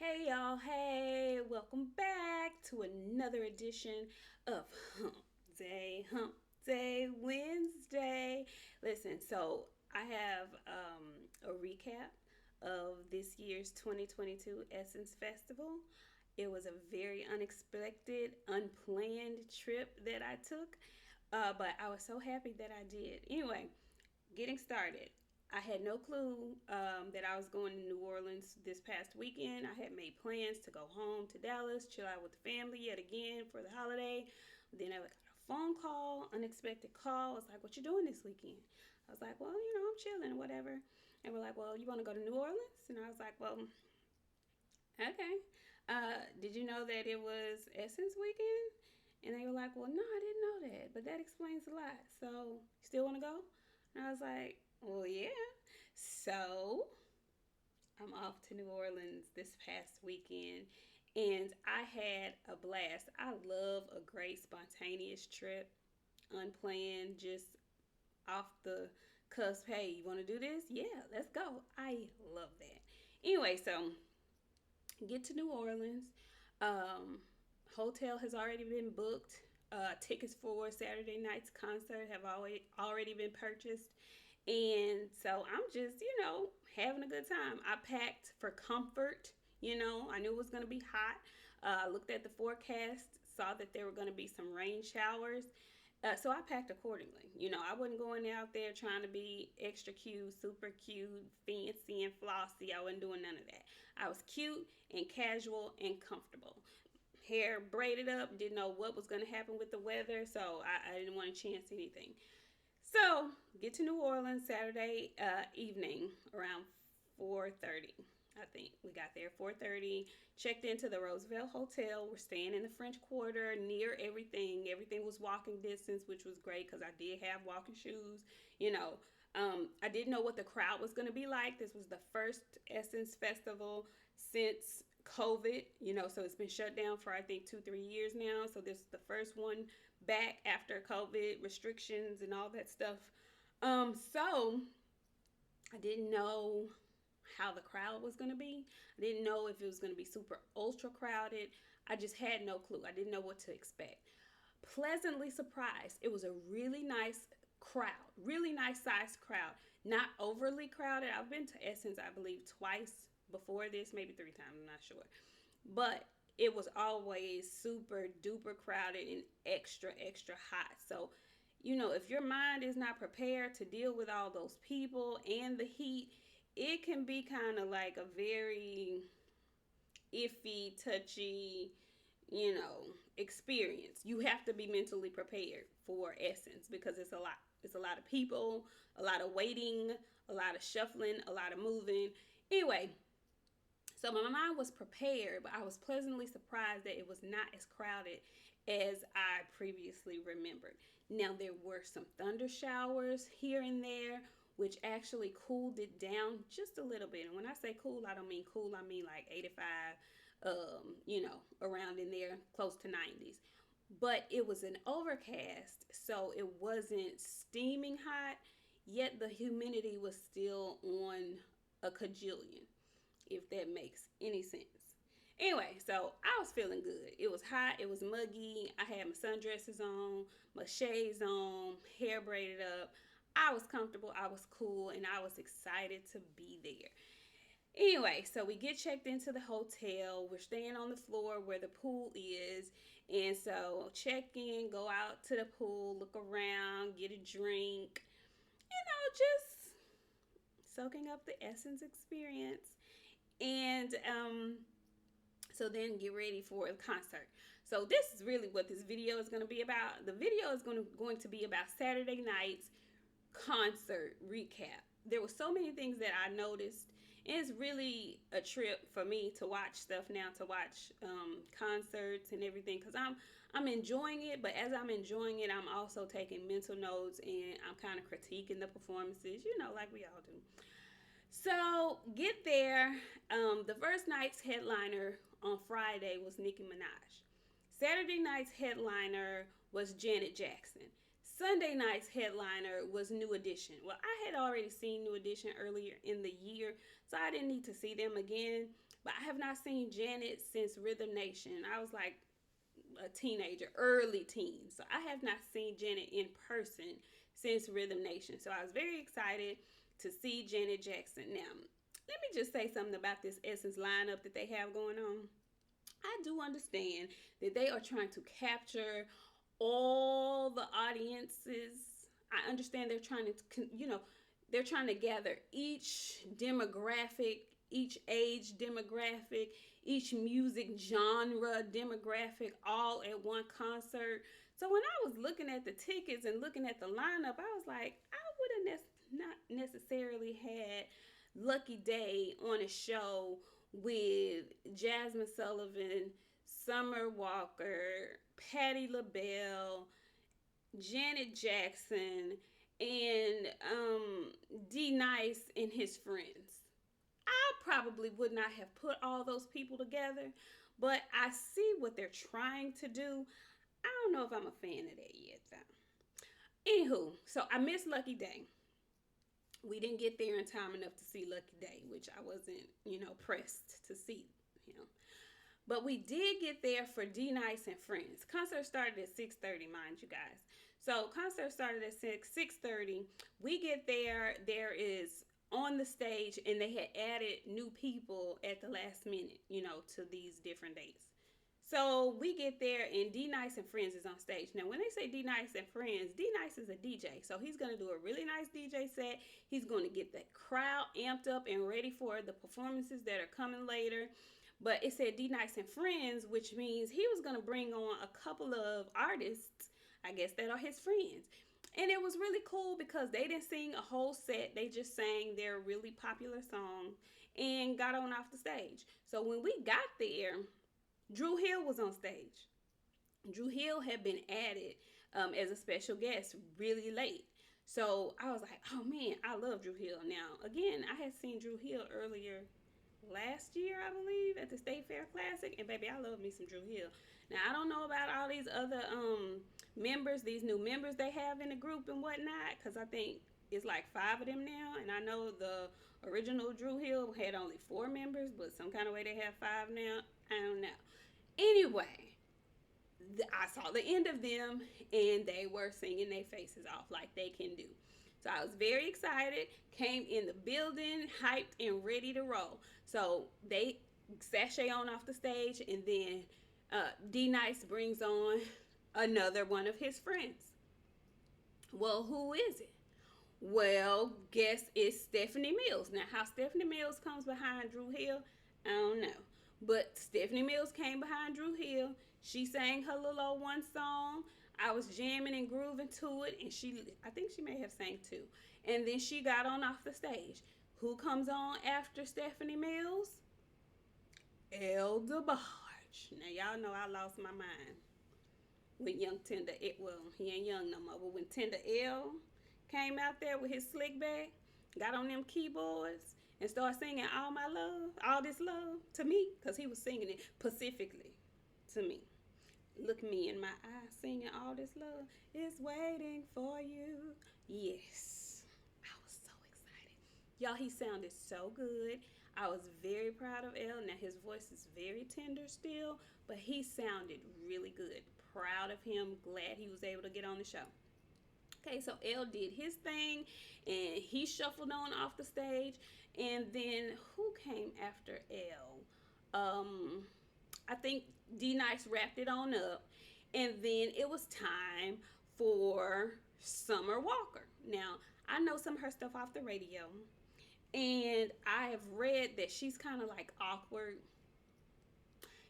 Hey y'all, hey, welcome back to another edition of Hump Day Wednesday. Listen, so I have a recap of this year's 2022 Essence Festival. It was a very unexpected, unplanned trip that I took, but I was so happy that I did. Anyway, getting started. I had no clue that I was going to New Orleans this past weekend. I had made plans to go home to Dallas, chill out with the family yet again for the holiday. Then I got a phone call, unexpected call. It's like, "What you doing this weekend?" I was like, "Well, I'm chilling, whatever." And we're like, "Well, you want to go to New Orleans?" And I was like, "Well, okay. Did you know that it was Essence weekend?" And they were like, "Well, no, I didn't know that, but that explains a lot. So, you still want to go?" And I was like, "Well, yeah." So, I'm off to New Orleans this past weekend, and I had a blast. I love a great spontaneous trip, unplanned, just off the cusp. Hey, you want to do this? Yeah, let's go. I love that. Anyway, so get to New Orleans. Um, Hotel has already been booked. Tickets for Saturday night's concert have already been purchased. And so I'm just, having a good time. I packed for comfort. I knew it was going to be hot. Looked at the forecast, saw that there were going to be some rain showers. So I packed accordingly. I wasn't going out there trying to be extra cute, super cute, fancy, and flossy. I wasn't doing none of that. I was cute and casual and comfortable. Hair braided up, didn't know what was going to happen with the weather, so I didn't want to chance anything. So get to New Orleans Saturday evening around 4:30. I think we got there 4:30. Checked into the Roosevelt Hotel. We're staying in the French Quarter, near everything. Everything was walking distance, which was great because I did have walking shoes. I didn't know what the crowd was going to be like. This was the first Essence Festival since COVID, so it's been shut down for I think 2-3 years now. So this is the first one back after COVID restrictions and all that stuff. So I didn't know how the crowd was going to be. I didn't know if it was going to be super ultra crowded. I just had no clue. I didn't know what to expect. Pleasantly surprised. It was a really nice crowd, really nice sized crowd, not overly crowded. I've been to Essence, I believe, twice before this, maybe 3 times, I'm not sure. But it was always super duper crowded and extra, extra hot. So, if your mind is not prepared to deal with all those people and the heat, it can be kind of like a very iffy, touchy, experience. You have to be mentally prepared for Essence because it's a lot. It's a lot of people, a lot of waiting, a lot of shuffling, a lot of moving. Anyway, so my mind was prepared, but I was pleasantly surprised that it was not as crowded as I previously remembered. Now, there were some thunder showers here and there, which actually cooled it down just a little bit. And when I say cool, I don't mean cool, I mean like 85, around in there, close to 90s. But it was an overcast, so it wasn't steaming hot, yet the humidity was still on a cajillion, if that makes any sense. Anyway, so I was feeling good. It was hot, it was muggy. I had my sundresses on, my shades on, hair braided up. I was comfortable, I was cool, and I was excited to be there. Anyway, so we get checked into the hotel. We're staying on the floor where the pool is. And so check in, go out to the pool, look around, get a drink, just soaking up the Essence experience. And so then get ready for a concert. So this is really what this video is going to be about. The video is going to be about Saturday night's concert recap. There were so many things that I noticed. And it's really a trip for me to watch stuff now, to watch concerts and everything, because I'm enjoying it. But as I'm enjoying it, I'm also taking mental notes and I'm kind of critiquing the performances, like we all do. So get there. The first night's headliner on Friday was Nicki Minaj. Saturday night's headliner was Janet Jackson. Sunday night's headliner was New Edition. Well, I had already seen New Edition earlier in the year, so I didn't need to see them again. But I have not seen Janet since Rhythm Nation. I was like a teenager, early teen. So I have not seen Janet in person since Rhythm Nation. So I was very excited to see Janet Jackson. Now, let me just say something about this Essence lineup that they have going on. I do understand that they are trying to capture all the audiences. I understand they're trying to, they're trying to gather each demographic, each age demographic, each music genre demographic all at one concert. So when I was looking at the tickets and looking at the lineup, I was like, I would have not necessarily had Lucky Day on a show with Jasmine Sullivan, Summer Walker, Patti LaBelle, Janet Jackson, and D Nice and his friends. I probably would not have put all those people together, but I see what they're trying to do. I don't know if I'm a fan of that yet, though. Anywho, so I missed Lucky Day. We didn't get there in time enough to see Lucky Day, which I wasn't, pressed to see him. But we did get there for D Nice and Friends. Concert started at 6:30, mind you guys. So concert started at 6:30. We get there. There is on the stage, and they had added new people at the last minute, to these different dates. So we get there, and D Nice and Friends is on stage. Now, when they say D Nice and Friends, D Nice is a DJ. So he's going to do a really nice DJ set. He's going to get the crowd amped up and ready for the performances that are coming later. But it said D Nice and Friends, which means he was going to bring on a couple of artists, I guess, that are his friends. And it was really cool because they didn't sing a whole set. They just sang their really popular song and got on off the stage. So when we got there, Drew Hill was on stage. Drew Hill had been added as a special guest really late. So I was like, oh man, I love Drew Hill. Now, again, I had seen Drew Hill earlier last year, I believe, at the State Fair Classic. And baby, I love me some Drew Hill. Now, I don't know about all these other members, these new members they have in the group and whatnot, because I think it's like 5 of them now. And I know the original Drew Hill had only 4 members, but some kind of way they have 5 now. I don't know. Anyway, I saw the end of them, and they were singing their faces off like they can do. So I was very excited, came in the building, hyped and ready to roll. So they sashay on off the stage, and then D Nice brings on another one of his friends. Well, who is it? Well, guess it's Stephanie Mills. Now, how Stephanie Mills comes behind Drew Hill, I don't know. But Stephanie Mills came behind Drew Hill. She sang her little old one song. I was jamming and grooving to it, and I think she may have sang 2. And then she got on off the stage. Who comes on after Stephanie Mills? El DeBarge. Now, y'all know I lost my mind when young Tender, well, he ain't young no more, but when Tender L came out there with his slick back, got on them keyboards, and started singing All My Love, All This Love to me, because he was singing it specifically to me. Look me in my eyes, singing All This Love is waiting for you. Yes, I was so excited. Y'all, he sounded so good. I was very proud of El. Now, his voice is very tender still, but he sounded really good. Proud of him. Glad he was able to get on the show. Okay, so El did his thing, and he shuffled on off the stage. And then who came after El? I think D Nice wrapped it on up, and then it was time for Summer Walker. Now, I know some of her stuff off the radio, and I have read that she's kind of like awkward.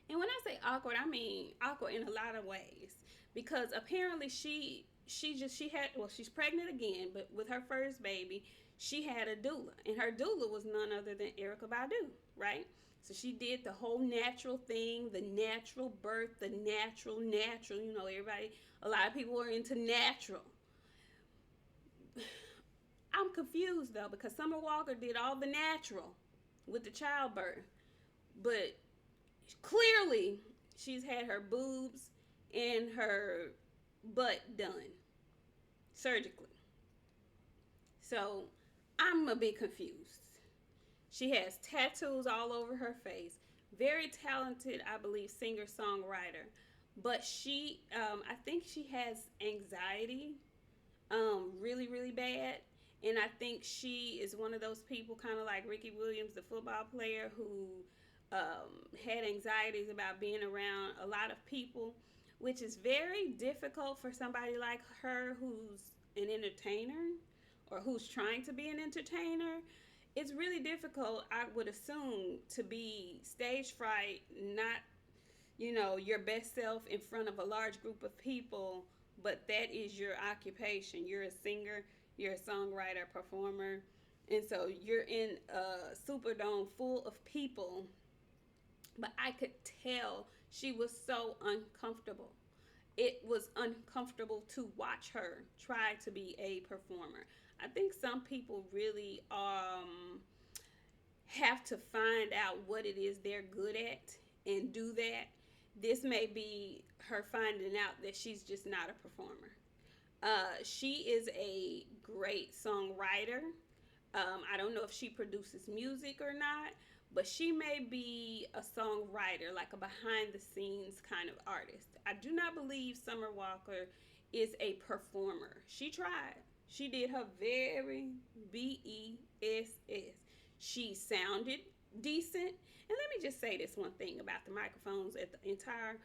And when I say awkward, I mean awkward in a lot of ways, because apparently she's pregnant again, but with her first baby, she had a doula, and her doula was none other than Erykah Badu, right? So she did the whole natural thing, the natural birth, the natural. A lot of people are into natural. I'm confused though, because Summer Walker did all the natural with the childbirth, but clearly she's had her boobs and her butt done surgically. So I'm a bit confused. She has tattoos all over her face. Very talented, I believe, singer songwriter. But I think she has anxiety, really, really bad. And I think she is one of those people, kind of like Ricky Williams, the football player, who had anxieties about being around a lot of people, which is very difficult for somebody like her who's an entertainer or who's trying to be an entertainer. It's really difficult, I would assume, to be stage fright, not, your best self in front of a large group of people, but that is your occupation. You're a singer, you're a songwriter, performer, and so you're in a Superdome full of people. But I could tell she was so uncomfortable. It was uncomfortable to watch her try to be a performer. I think some people really have to find out what it is they're good at and do that. This may be her finding out that she's just not a performer. She is a great songwriter. I don't know if she produces music or not, but she may be a songwriter, like a behind the scenes kind of artist. I do not believe Summer Walker is a performer. She tried. She did her very BESS. She sounded decent. And let me just say this one thing about the microphones at the entire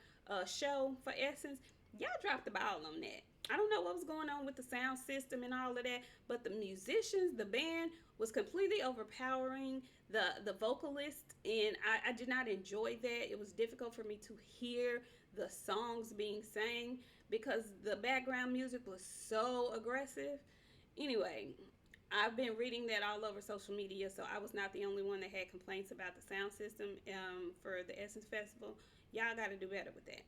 show for Essence. Y'all dropped the ball on that. I don't know what was going on with the sound system and all of that, but the musicians, the band was completely overpowering the vocalist, and I did not enjoy that. It was difficult for me to hear the songs being sang because the background music was so aggressive. Anyway, I've been reading that all over social media, so I was not the only one that had complaints about the sound system for the Essence Festival. Y'all got to do better with that.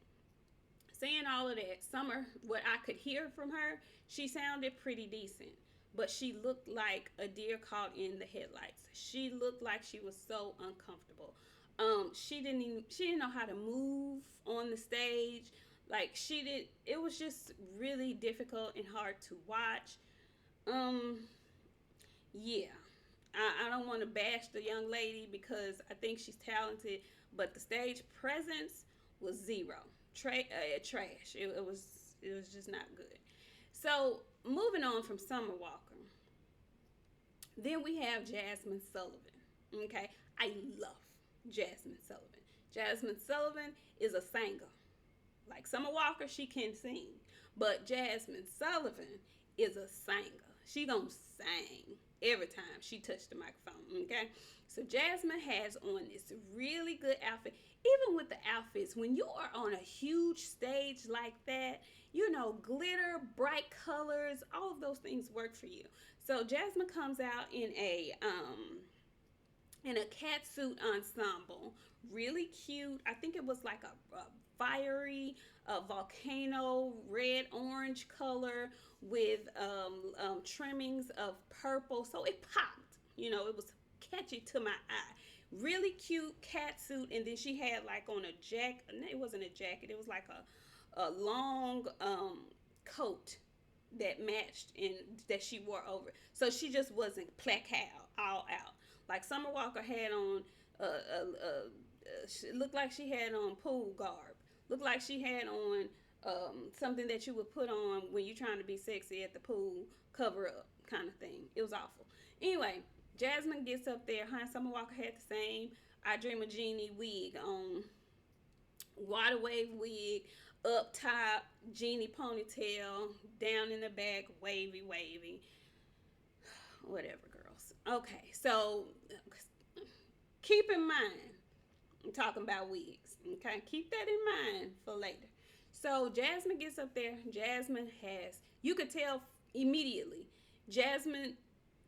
Saying all of that, Summer, what I could hear from her, she sounded pretty decent, but she looked like a deer caught in the headlights. She looked like she was so uncomfortable. She didn't know how to move on the stage. Like she did, it was just really difficult and hard to watch. Um, yeah, I don't want to bash the young lady because I think she's talented, but the stage presence was zero. Trash. It was just not good. So moving on from Summer Walker, then we have Jasmine Sullivan. Okay, I love Jasmine Sullivan. Jasmine Sullivan is a singer. Like Summer Walker, she can sing, but Jasmine Sullivan is a singer. She gonna sing every time she touched the microphone. Okay, so Jasmine has on this really good outfit. Even with the outfits, when you are on a huge stage like that, glitter, bright colors, all of those things work for you. So Jasmine comes out in a cat suit ensemble, really cute. I think it was like a fiery volcano red orange color with trimmings of purple, so it popped. It was catchy to my eye. Really cute cat suit, and then she had like on a jacket. It wasn't a jacket, it was like a long coat that matched and that she wore over, so she just wasn't plaid all out. Like Summer Walker had on it looked like she had on pool garb, looked like she had on something that you would put on when you're trying to be sexy at the pool, cover up kind of thing. It was awful. Anyway, Jasmine gets up there. Summer Walker had the same I Dream of Jeannie wig on, water wave wig, up top, Jeannie ponytail, down in the back, wavy, wavy. Whatever, girls. Okay, so keep in mind, I'm talking about wigs. Okay, keep that in mind for later. So Jasmine gets up there. Jasmine you could tell immediately, Jasmine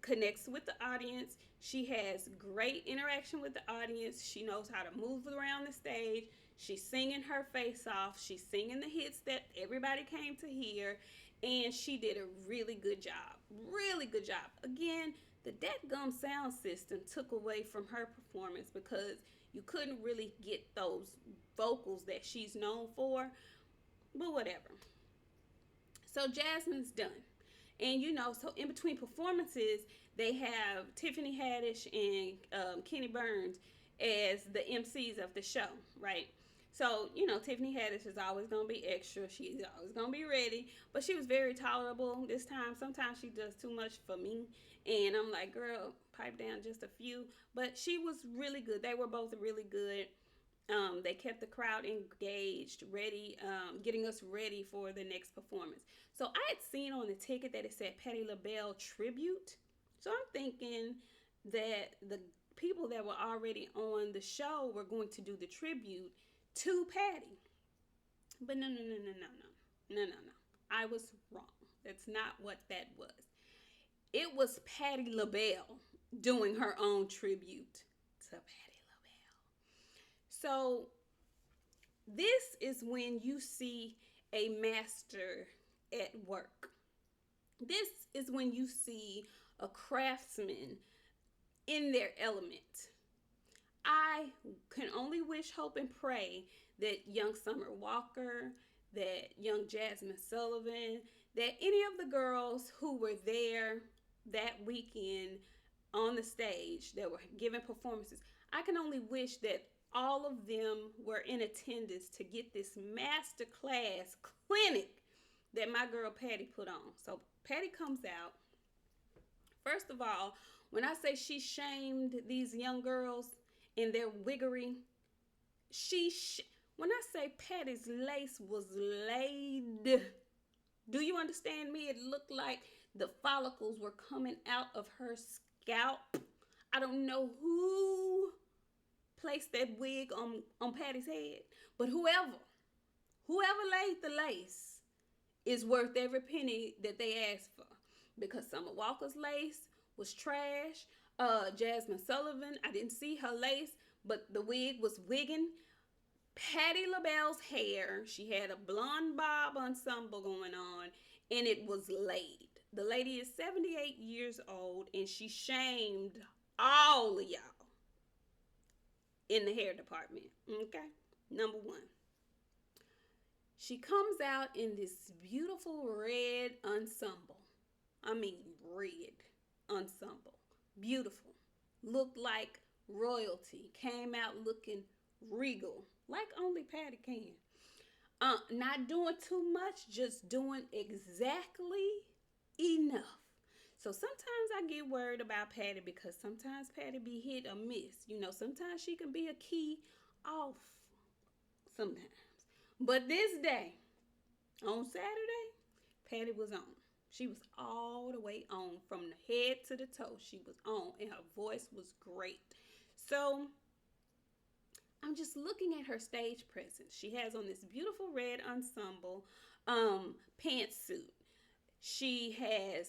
connects with the audience. She has great interaction with the audience. She knows how to move around the stage. She's singing her face off. She's singing the hits that everybody came to hear. And she did a really good job. Really good job. Again, the dadgum sound system took away from her performance because you couldn't really get those vocals that she's known for. But whatever. So Jasmine's done. And so in between performances, they have Tiffany Haddish and Kenny Burns as the MCs of the show, right? So, Tiffany Haddish is always going to be extra. She's always going to be ready. But she was very tolerable this time. Sometimes she does too much for me. And I'm like, girl, pipe down just a few. But she was really good. They were both really good. They kept the crowd engaged, ready, getting us ready for the next performance. So I had seen on the ticket that it said Patti LaBelle tribute. So I'm thinking that the people that were already on the show were going to do the tribute to Patti. But no, no, no, no, no, no, no, no, no. I was wrong. That's not what that was. It was Patti LaBelle doing her own tribute to Patti LaBelle. So this is when you see a master at work. This is when you see a craftsman in their element. I can only wish, hope, and pray that young Summer Walker, that young Jasmine Sullivan, that any of the girls who were there that weekend on the stage that were giving performances, I can only wish that all of them were in attendance to get this master class clinic that my girl Patti put on. So Patti comes out. First of all, when I say she shamed these young girls in their wiggery, when I say Patti's lace was laid, do you understand me? It looked like the follicles were coming out of her scalp. I don't know who placed that wig on Patti's head, but whoever laid the lace is worth every penny that they asked for, because Summer Walker's lace was trash. Jasmine Sullivan, I didn't see her lace, but the wig was wigging. Patti LaBelle's hair, she had a blonde bob ensemble going on, and it was laid. The lady is 78 years old, and she shamed all of y'all in the hair department. Okay? Number one. She comes out in this beautiful red ensemble. I mean, red ensemble. Beautiful. Looked like royalty. Came out looking regal, like only Patti can. Not doing too much, just doing exactly enough. So sometimes I get worried about Patti, because sometimes Patti be hit or miss. Sometimes she can be a key off sometimes. But this day, on Saturday, Patti was on. She was all the way on, from the head to the toe. She was on, and her voice was great. So I'm just looking at her stage presence. She has on this beautiful red ensemble pantsuit. She has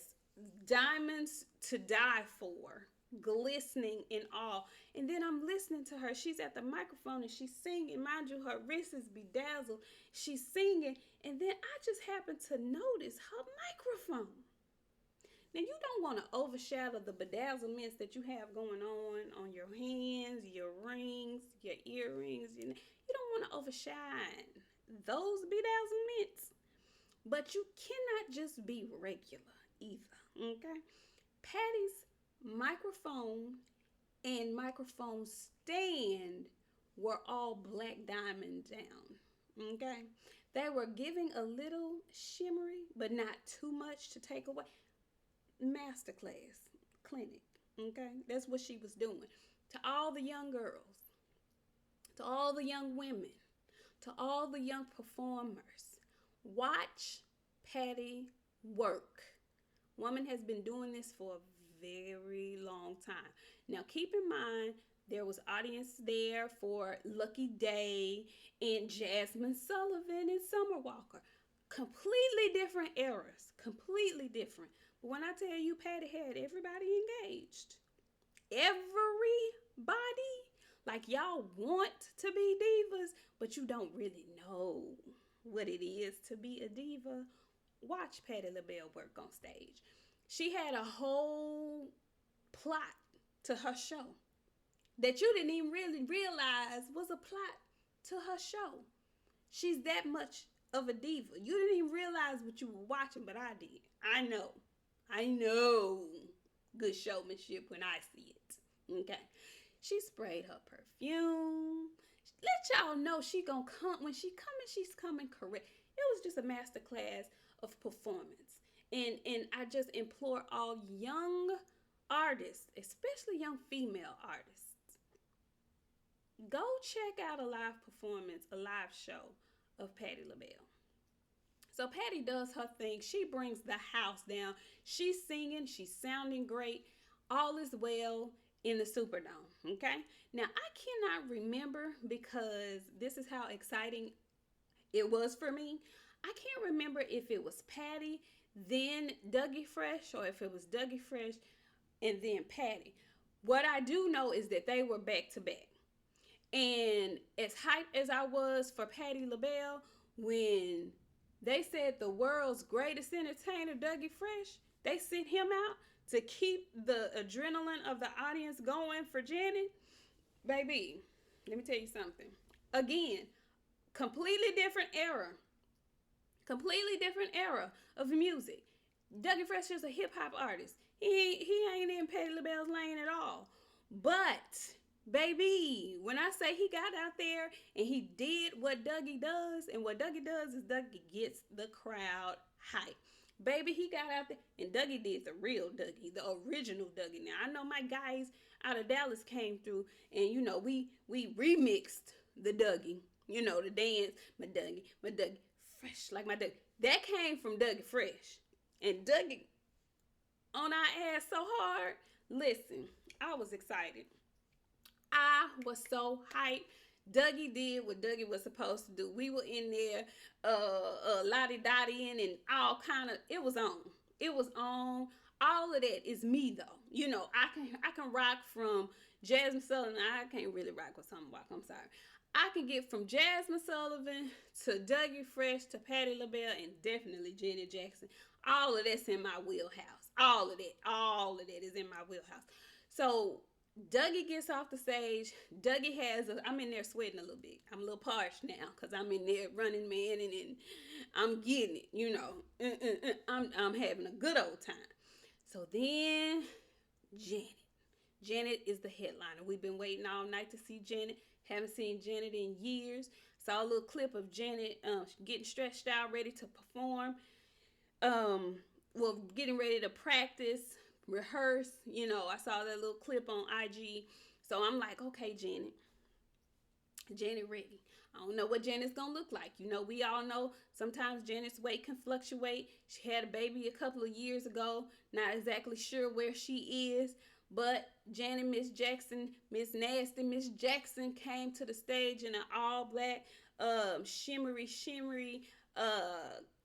diamonds to die for, glistening and all. And then I'm listening to her. She's at the microphone and she's singing. Mind you, her wrist is bedazzled. She's singing. And then I just happened to notice her microphone. Now, you don't want to overshadow the bedazzlements that you have going on your hands, your rings, your earrings. You don't want to overshine those bedazzlements. But you cannot just be regular either, okay? Patti's microphone and microphone stand were all black diamond down, okay? They were giving a little shimmery, but not too much to take away. Masterclass clinic, okay? That's what she was doing. To all the young girls, to all the young women, to all the young performers, watch Patti work. Woman has been doing this for a very long time. Now, keep in mind, there was audience there for Lucky Day and Jasmine Sullivan and Summer Walker. Completely different eras. Completely different. But when I tell you Patti had everybody engaged, everybody, like y'all want to be divas, but you don't really know what it is to be a diva, watch Patti LaBelle work on stage. She had a whole plot to her show that you didn't even really realize was a plot to her show. She's that much of a diva. You didn't even realize what you were watching, but I did. I know. I know good showmanship when I see it. Okay. She sprayed her perfume. Let y'all know she gonna come. When she coming, she's coming correct. It was just a master class of performance. And I just implore all young artists, especially young female artists, go check out a live performance, a live show of Patti LaBelle. So Patti does her thing. She brings the house down. She's singing. She's sounding great. All is well in the Superdome. Okay. Now I cannot remember because this is how exciting it was for me. I can't remember if it was Patti, then Dougie Fresh, or if it was Dougie Fresh and then Patti. What I do know is that they were back to back. And as hyped as I was for Patti LaBelle, when they said the world's greatest entertainer, Dougie Fresh, they sent him out to keep the adrenaline of the audience going for Janet. Baby, let me tell you something. Again, completely different era. Completely different era of music. Dougie Fresh is a hip hop artist. He ain't in Patti LaBelle's lane at all. But baby, when I say he got out there and he did what Dougie does, and what Dougie does is Dougie gets the crowd hype. Baby, he got out there and Dougie did the real Dougie, the original Dougie. Now I know my guys out of Dallas came through and we remixed the Dougie, the dance, my Dougie, fresh like my Dougie. That came from Dougie Fresh. And Dougie on our ass so hard. Listen, I was excited. I was so hyped. Dougie did what Dougie was supposed to do. We were in there, lottie dottying and all kind of. It was on. It was on. All of that is me though. I can rock from Jasmine Sullivan. I can't really rock with some rock. I'm sorry. I can get from Jasmine Sullivan to Dougie Fresh to Patti LaBelle and definitely Janet Jackson. All of that's in my wheelhouse. All of that is in my wheelhouse. So Dougie gets off the stage. Dougie I'm in there sweating a little bit. I'm a little parched now because I'm in there running man and I'm getting it, I'm having a good old time. So then Janet. Janet is the headliner. We've been waiting all night to see Janet. Haven't seen Janet in years. Saw a little clip of Janet getting stretched out, ready to perform. Getting ready to practice, rehearse. I saw that little clip on IG. So I'm like, okay, Janet ready. I don't know what Janet's gonna look like. We all know sometimes Janet's weight can fluctuate. She had a baby a couple of years ago. Not exactly sure where she is. But Janet Miss Jackson, Miss Nasty Miss Jackson came to the stage in an all black, shimmery,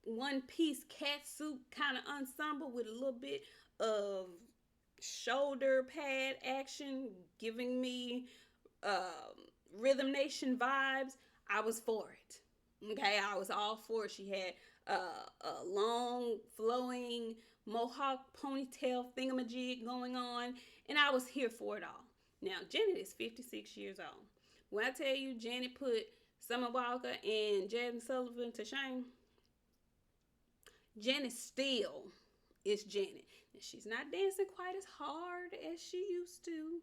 one piece cat suit kind of ensemble with a little bit of shoulder pad action, giving me Rhythm Nation vibes. I was for it. Okay, I was all for it. She had a long flowing mohawk ponytail thingamajig going on, and I was here for it all. Now, Janet is 56 years old. When I tell you Janet put Summer Walker and Jasmine Sullivan to shame, Janet still is Janet. And she's not dancing quite as hard as she used to.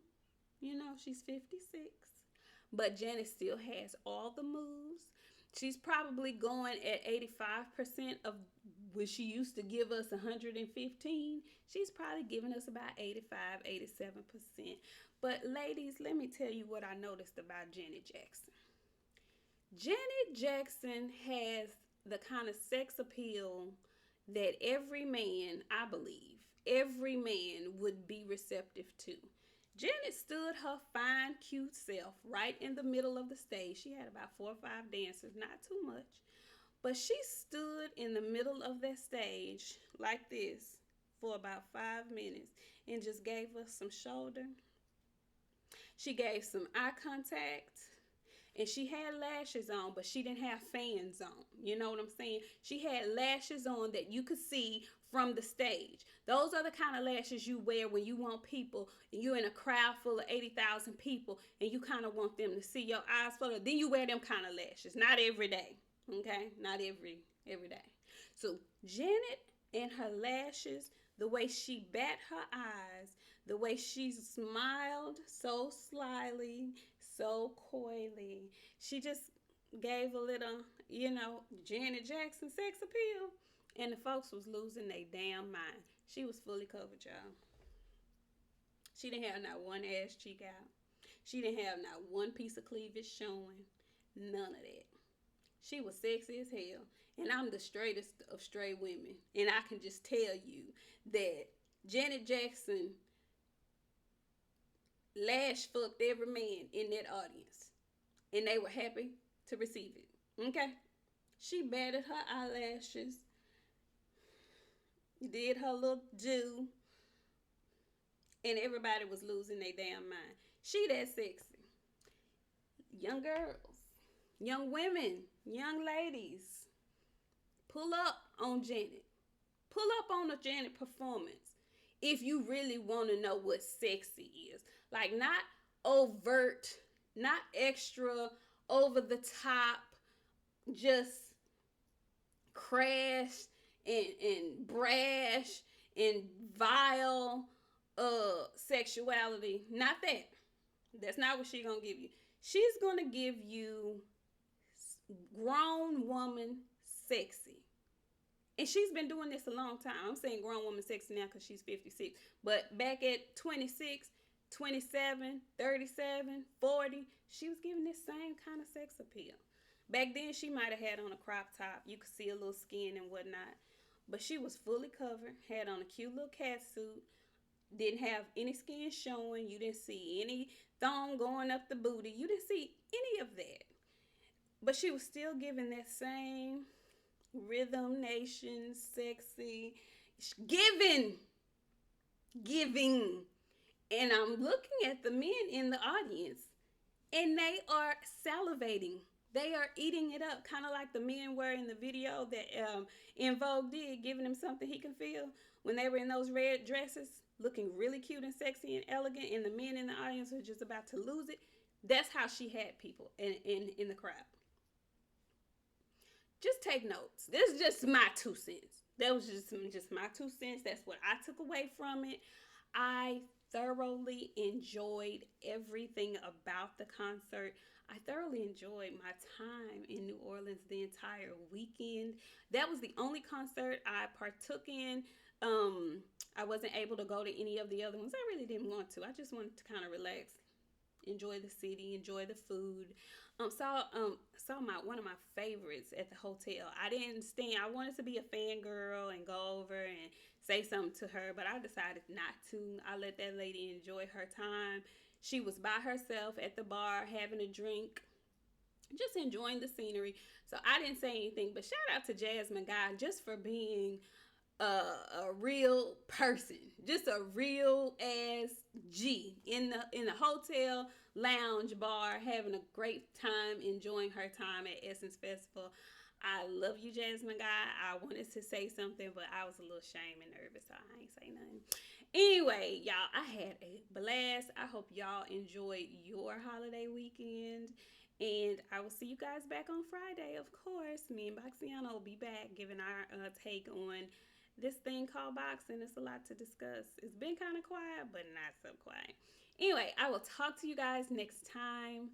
She's 56. But Janet still has all the moves. She's probably going at 85% of when she used to give us 115. She's probably giving us about 85, 87%. But ladies, let me tell you what I noticed about Janet Jackson. Janet Jackson has the kind of sex appeal that every man, I believe, every man would be receptive to. Janet stood her fine, cute self right in the middle of the stage. She had about 4 or 5 dancers, not too much. But she stood in the middle of that stage like this for about 5 minutes and just gave us some shoulder. She gave some eye contact. And she had lashes on, but she didn't have fans on. You know what I'm saying? She had lashes on that you could see from the stage. Those are the kind of lashes you wear when you want people, and you're in a crowd full of 80,000 people, and you kind of want them to see your eyes full of. Then you wear them kind of lashes. Not every day, okay? Not every day. So Janet and her lashes the way she bat her eyes, the way she smiled so slyly, so coyly. She just gave a little, Janet Jackson sex appeal. And the folks was losing their damn mind. She was fully covered, y'all. She didn't have not one ass cheek out. She didn't have not one piece of cleavage showing. None of that. She was sexy as hell. And I'm the straightest of straight women. And I can just tell you that Janet Jackson lash fucked every man in that audience. And they were happy to receive it. Okay? She batted her eyelashes, did her little do, and everybody was losing their damn mind. She that sexy. Young girls, young women, young ladies, pull up on Janet. Pull up on a Janet performance if you really want to know what sexy is. Like, not overt, not extra, over the top, just crash and brash and vile sexuality. Not that. That's not what she's gonna give you. She's gonna give you grown woman sexy. And she's been doing this a long time. I'm saying grown woman sexy now because she's 56. But back at 26, 27, 37, 40, she was giving this same kind of sex appeal. Back then, she might have had on a crop top. You could see a little skin and whatnot. But she was fully covered, had on a cute little cat suit, didn't have any skin showing. You didn't see any thong going up the booty. You didn't see any of that. But she was still giving that same rhythm nation sexy giving. And I'm looking at the men in the audience, and they are salivating. They are eating it up, kind of like the men were in the video that En Vogue did, giving him something he can feel when they were in those red dresses, looking really cute and sexy and elegant, and the men in the audience were just about to lose it. That's how she had people in the crowd. Just take notes. This is just my 2 cents. That was just my 2 cents. That's what I took away from it. I thoroughly enjoyed everything about the concert. I thoroughly enjoyed my time in New Orleans the entire weekend. That was the only concert I partook in. I wasn't able to go to any of the other ones. I really didn't want to. I just wanted to kind of relax, enjoy the city, enjoy the food. Saw my one of my favorites at the hotel. I didn't stand. I wanted to be a fangirl and go over and say something to her, but I decided not to. I let that lady enjoy her time. She was by herself at the bar having a drink, just enjoying the scenery. So I didn't say anything, but shout out to Jasmine Guy just for being a real person, just a real ass G in the hotel lounge bar, having a great time, enjoying her time at Essence Festival. I love you, Jasmine Guy. I wanted to say something, but I was a little ashamed and nervous, so I ain't say nothing. Anyway, y'all, I had a blast. I hope y'all enjoyed your holiday weekend. And I will see you guys back on Friday, of course. Me and Boxiana will be back giving our take on this thing called boxing. It's a lot to discuss. It's been kind of quiet, but not so quiet. Anyway, I will talk to you guys next time.